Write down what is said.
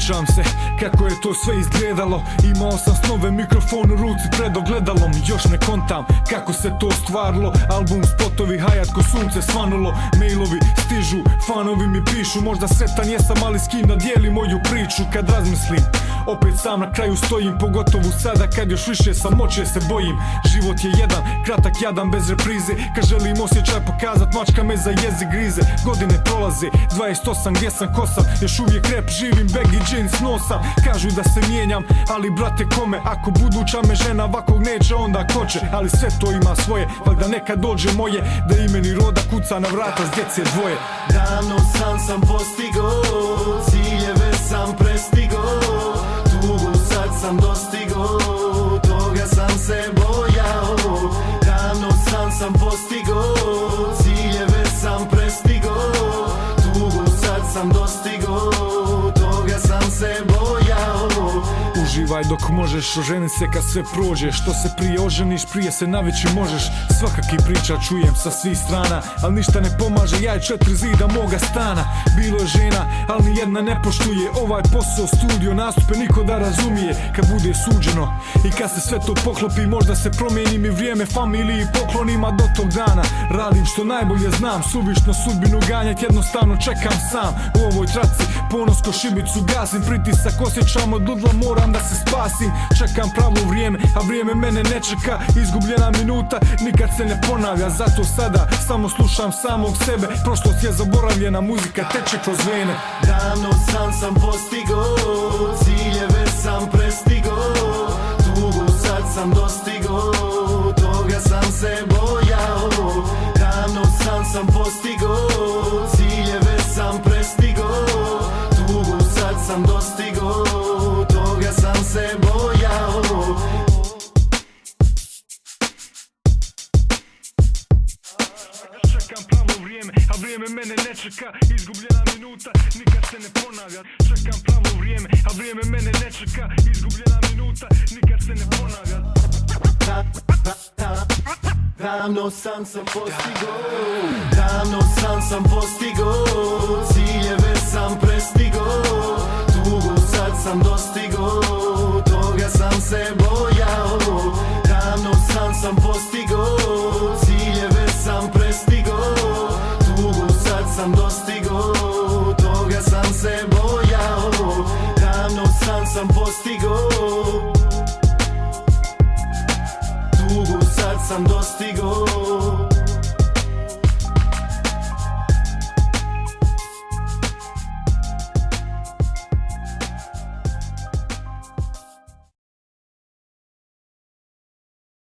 Sjećam se kako je to sve izgledalo. Imao sam snove, mikrofon u ruci pred ogledalom. Još ne kontam kako se to stvarilo. Album, spotovi, hajat ko sunce svanulo. Mailovi stižu, fanovi mi pišu. Možda sretan jesam, ali s kim da dijelim moju priču. Kad razmislim, opet sam na kraju stojim. Pogotovo sada kad još više samoće se bojim. Život je jedan, kratak jadan bez reprize. Kad želim osjećaj pokazat, mačka me za jezik grize. Godine prolaze, 28 gdje sam kosam. Još uvijek rap živim, baggy jeans nosam. Kažu da se mijenjam, ali brate kome? Ako buduća me žena ovakvog neće, onda ko će? Ali sve to ima svoje, valjda nekad dođe moje. Da i meni roda kuca na vrata s djece dvoje. Davno sam postigo, ciljeve sam prestigo. Tugu sad sam dostigo, toga sam se bojao. Davno sam postigo, ciljeve sam prestigo. Tugu sad sam dostigo, toga sam se bojao. Uživaj dok možeš, oženi se kad sve prođe. Što se prije oženiš, prije se navići možeš. Svakaki priča čujem sa svih strana, al ništa ne pomaže, ja i 4 zida moga stana. Bilo je žena, al nijedna ne poštuje. Ovaj posao, studio, nastupe, niko da razumije. Kad bude suđeno i kad se sve to poklopi, možda se promijeni mi vrijeme, familiji, poklonima. Do tog dana radim što najbolje znam. Suvišno sudbinu ganjat, jednostavno čekam sam. U ovoj traci ponos ko šibicu gasim. Pritisak osjećam od ludla, moram da se spasim. Čekam pravo vrijeme, a vrijeme mene ne čeka. Izgubljena minuta nikad se ne ponavlja. Zato sada samo slušam samog sebe. Prošlost je zaboravljena, muzika teče kroz vene. Davno sam postigo, ciljeve sam prestigo. Tugu sad sam dostigo, toga sam se bojao. Davno sam postigo, ciljeve sam prestigo. Tugu sad sam dostigo, toga sam se bojao. Čekam pravo vrijeme, a vrijeme mene ne čeka. Izgubljena minuta nikad se ne ponavlja. Čekam pravo vrijeme, a vrijeme mene ne čeka. Izgubljena minuta nikad se ne ponavlja. Davno sam postigo, davno sam postigo. Ciljeve sam prestigo, tugu sad sam dostigo, toga sam se bojao. Davno sam postigo, ciljeve sam prestigo. Tugu sad sam dostigo, toga sam se bojao. Davno sam postigo, tugu sad sam dostigo.